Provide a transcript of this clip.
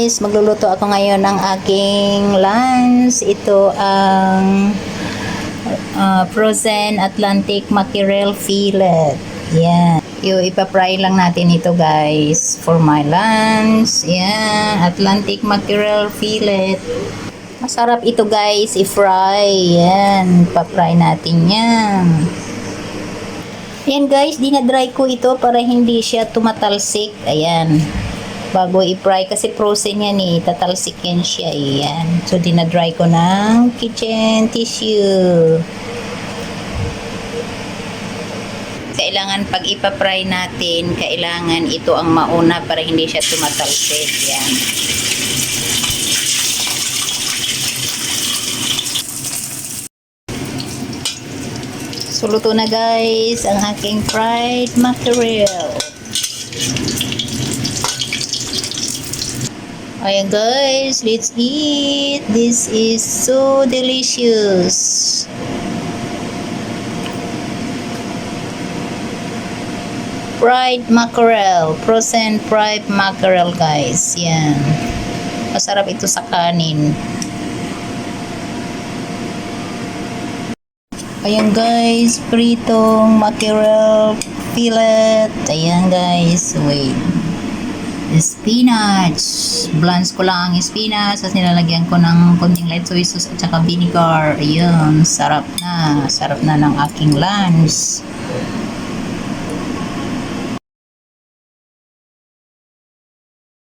guys, magluluto ako ngayon ng aking lunch. Ito ang frozen Atlantic mackerel fillet. Yan. Ipa-fry lang natin ito guys for my lunch. Yan, Atlantic mackerel fillet. Masarap ito guys, i-fry. Yan, pa-fry natin yan. Yan guys, dinadry ko ito para hindi siya tumatalsik. Ayan. Bago i-fry kasi frozen yan eh. Tatalsik yan siya eh. Yan. So dinadry ko ng kitchen tissue. Kailangan pag ipa-fry natin, kailangan ito ang mauna para hindi siya tumatalsik. Yan. So, luto na guys ang aking fried mackerel. Ayan guys, let's eat. This is so delicious. Fried mackerel. Frozen fried mackerel guys. Yan. Masarap ito sa kanin. Ayan guys, pritong mackerel fillet. Ayan guys, wait. Spinach. Blanch ko lang ang spinach. Tapos nilalagyan ko ng konting light soy sauce at saka vinegar. Ayan, sarap na. Sarap na ng aking lunch.